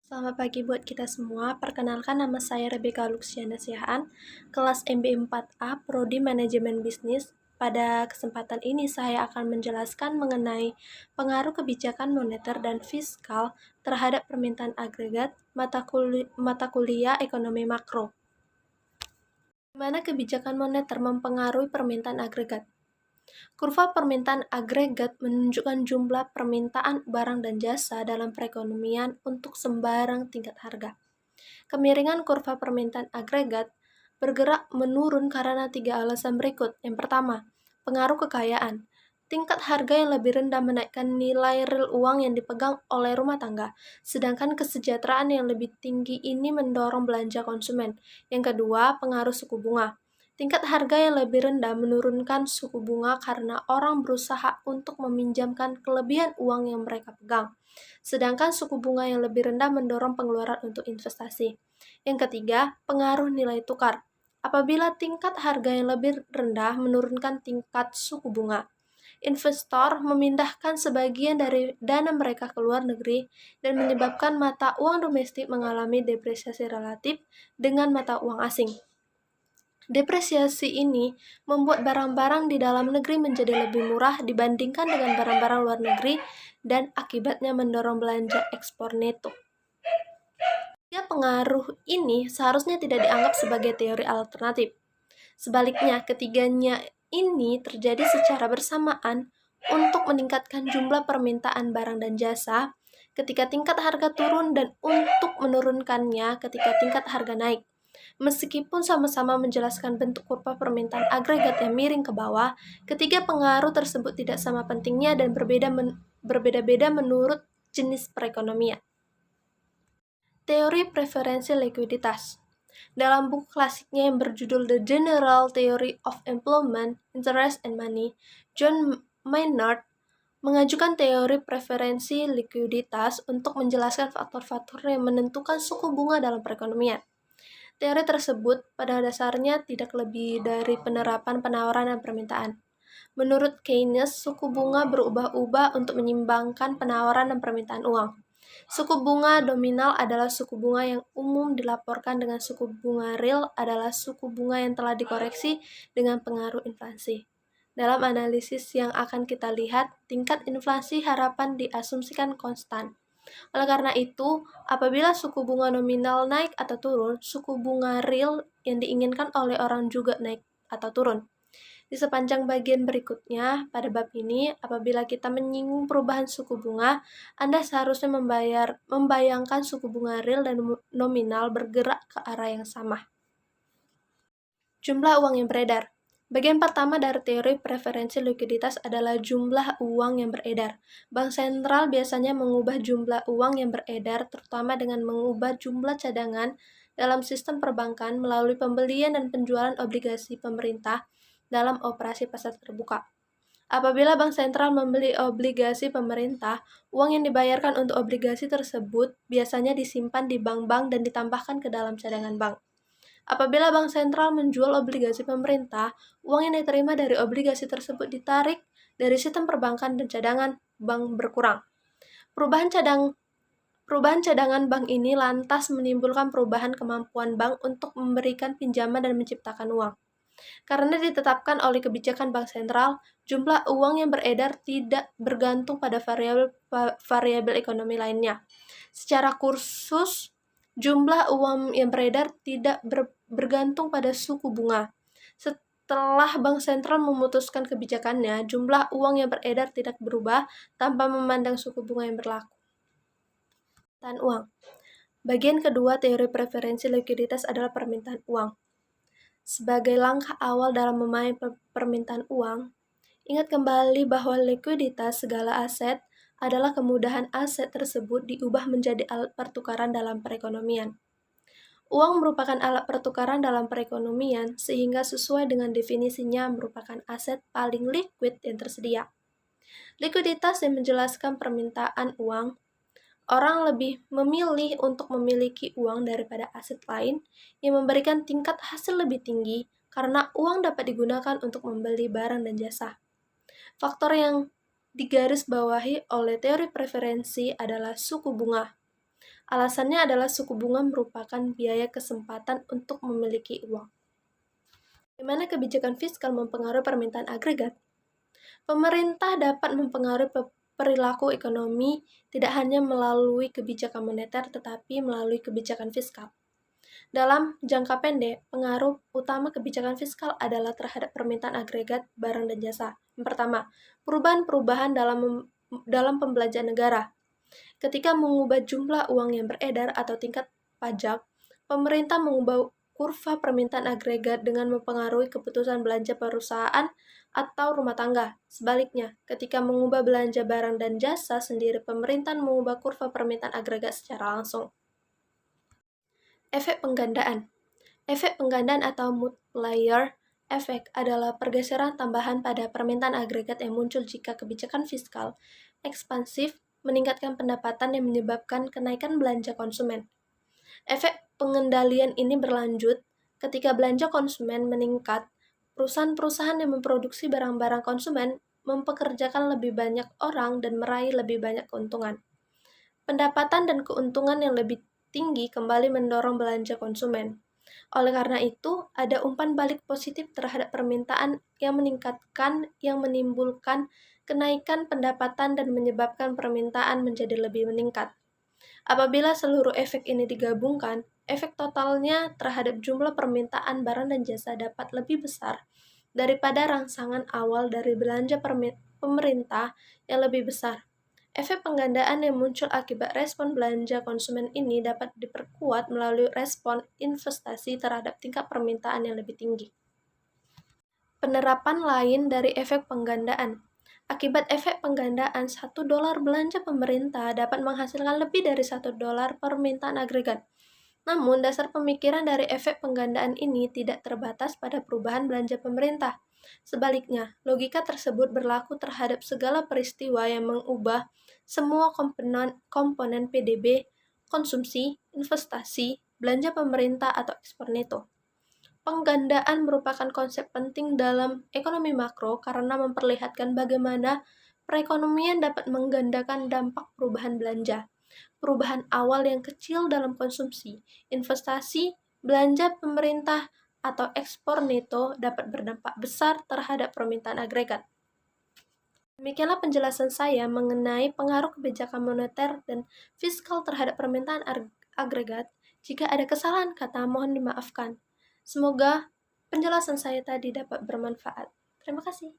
Selamat pagi buat kita semua. Perkenalkan nama saya Rebecca Luxiana Siahaan, kelas MB 4A, Prodi Manajemen Bisnis. Pada kesempatan ini saya akan menjelaskan mengenai pengaruh kebijakan moneter dan fiskal terhadap permintaan agregat mata kuliah ekonomi makro. Bagaimana kebijakan moneter mempengaruhi permintaan agregat? Kurva permintaan agregat menunjukkan jumlah permintaan barang dan jasa dalam perekonomian untuk sembarang tingkat harga. Kemiringan kurva permintaan agregat bergerak menurun karena 3 alasan berikut. Yang pertama, pengaruh kekayaan. Tingkat harga yang lebih rendah menaikkan nilai real uang yang dipegang oleh rumah tangga, sedangkan kesejahteraan yang lebih tinggi ini mendorong belanja konsumen. Yang kedua, pengaruh suku bunga. Tingkat harga yang lebih rendah menurunkan suku bunga karena orang berusaha untuk meminjamkan kelebihan uang yang mereka pegang, sedangkan suku bunga yang lebih rendah mendorong pengeluaran untuk investasi. Yang ketiga, pengaruh nilai tukar. Apabila tingkat harga yang lebih rendah menurunkan tingkat suku bunga, investor memindahkan sebagian dari dana mereka ke luar negeri dan menyebabkan mata uang domestik mengalami depresiasi relatif dengan mata uang asing. Depresiasi ini membuat barang-barang di dalam negeri menjadi lebih murah dibandingkan dengan barang-barang luar negeri dan akibatnya mendorong belanja ekspor neto. Tiga pengaruh ini seharusnya tidak dianggap sebagai teori alternatif. Sebaliknya, ketiganya ini terjadi secara bersamaan untuk meningkatkan jumlah permintaan barang dan jasa ketika tingkat harga turun dan untuk menurunkannya ketika tingkat harga naik. Meskipun sama-sama menjelaskan bentuk kurva permintaan agregat yang miring ke bawah, ketiga pengaruh tersebut tidak sama pentingnya dan berbeda-beda menurut jenis perekonomian. Teori preferensi likuiditas. Dalam buku klasiknya yang berjudul The General Theory of Employment, Interest and Money, John Maynard mengajukan teori preferensi likuiditas untuk menjelaskan faktor-faktor yang menentukan suku bunga dalam perekonomian. Teori tersebut pada dasarnya tidak lebih dari penerapan penawaran dan permintaan. Menurut Keynes, suku bunga berubah-ubah untuk menyimbangkan penawaran dan permintaan uang. Suku bunga nominal adalah suku bunga yang umum dilaporkan dengan suku bunga real adalah suku bunga yang telah dikoreksi dengan pengaruh inflasi. Dalam analisis yang akan kita lihat, tingkat inflasi harapan diasumsikan konstan. Oleh karena itu, apabila suku bunga nominal naik atau turun, suku bunga real yang diinginkan oleh orang juga naik atau turun. Di sepanjang bagian berikutnya, pada bab ini, apabila kita menyinggung perubahan suku bunga, Anda seharusnya membayangkan suku bunga real dan nominal bergerak ke arah yang sama. Jumlah uang yang beredar. Bagian pertama dari teori preferensi likuiditas adalah jumlah uang yang beredar. Bank sentral biasanya mengubah jumlah uang yang beredar, terutama dengan mengubah jumlah cadangan dalam sistem perbankan melalui pembelian dan penjualan obligasi pemerintah dalam operasi pasar terbuka. Apabila bank sentral membeli obligasi pemerintah, uang yang dibayarkan untuk obligasi tersebut biasanya disimpan di bank-bank dan ditambahkan ke dalam cadangan bank. Apabila bank sentral menjual obligasi pemerintah, uang yang diterima dari obligasi tersebut ditarik dari sistem perbankan dan cadangan bank berkurang. Perubahan cadangan bank ini lantas menimbulkan perubahan kemampuan bank untuk memberikan pinjaman dan menciptakan uang. Karena ditetapkan oleh kebijakan bank sentral, jumlah uang yang beredar tidak bergantung pada variabel ekonomi lainnya. Secara kursus, jumlah uang yang beredar tidak bergantung pada suku bunga. Setelah bank sentral memutuskan kebijakannya, jumlah uang yang beredar tidak berubah tanpa memandang suku bunga yang berlaku. Permintaan uang. Bagian kedua teori preferensi likuiditas adalah permintaan uang. Sebagai langkah awal dalam memahami permintaan uang, ingat kembali bahwa likuiditas segala aset adalah kemudahan aset tersebut diubah menjadi alat pertukaran dalam perekonomian. Uang merupakan alat pertukaran dalam perekonomian sehingga sesuai dengan definisinya merupakan aset paling liquid yang tersedia. Likuiditas yang menjelaskan permintaan uang. Orang lebih memilih untuk memiliki uang daripada aset lain yang memberikan tingkat hasil lebih tinggi karena uang dapat digunakan untuk membeli barang dan jasa. Faktor yang digarisbawahi oleh teori preferensi adalah suku bunga. Alasannya adalah suku bunga merupakan biaya kesempatan untuk memiliki uang. Bagaimana kebijakan fiskal mempengaruhi permintaan agregat? Pemerintah dapat mempengaruhi perilaku ekonomi tidak hanya melalui kebijakan moneter tetapi melalui kebijakan fiskal. Dalam jangka pendek, pengaruh utama kebijakan fiskal adalah terhadap permintaan agregat barang dan jasa. Yang pertama, perubahan-perubahan dalam pembelanjaan negara. Ketika mengubah jumlah uang yang beredar atau tingkat pajak, pemerintah mengubah kurva permintaan agregat dengan mempengaruhi keputusan belanja perusahaan atau rumah tangga. Sebaliknya, ketika mengubah belanja barang dan jasa sendiri, pemerintah mengubah kurva permintaan agregat secara langsung. Efek penggandaan. Efek penggandaan atau multiplier efek adalah pergeseran tambahan pada permintaan agregat yang muncul jika kebijakan fiskal ekspansif meningkatkan pendapatan yang menyebabkan kenaikan belanja konsumen. Efek pengendalian ini berlanjut ketika belanja konsumen meningkat. Perusahaan-perusahaan yang memproduksi barang-barang konsumen mempekerjakan lebih banyak orang dan meraih lebih banyak keuntungan. Pendapatan dan keuntungan yang lebih tinggi kembali mendorong belanja konsumen. Oleh karena itu, ada umpan balik positif terhadap permintaan yang menimbulkan kenaikan pendapatan dan menyebabkan permintaan menjadi lebih meningkat. Apabila seluruh efek ini digabungkan, efek totalnya terhadap jumlah permintaan barang dan jasa dapat lebih besar daripada rangsangan awal dari belanja pemerintah yang lebih besar. Efek penggandaan yang muncul akibat respon belanja konsumen ini dapat diperkuat melalui respon investasi terhadap tingkat permintaan yang lebih tinggi. Penerapan lain dari efek penggandaan. Akibat efek penggandaan, $1 belanja pemerintah dapat menghasilkan lebih dari $1 permintaan agregat. Namun, dasar pemikiran dari efek penggandaan ini tidak terbatas pada perubahan belanja pemerintah. Sebaliknya, logika tersebut berlaku terhadap segala peristiwa yang mengubah semua komponen PDB, konsumsi, investasi, belanja pemerintah atau ekspor neto. Penggandaan merupakan konsep penting dalam ekonomi makro karena memperlihatkan bagaimana perekonomian dapat menggandakan dampak perubahan belanja. Perubahan awal yang kecil dalam konsumsi, investasi, belanja pemerintah, atau ekspor neto dapat berdampak besar terhadap permintaan agregat. Demikianlah penjelasan saya mengenai pengaruh kebijakan moneter dan fiskal terhadap permintaan agregat. Jika ada kesalahan kata, mohon dimaafkan. Semoga penjelasan saya tadi dapat bermanfaat. Terima kasih.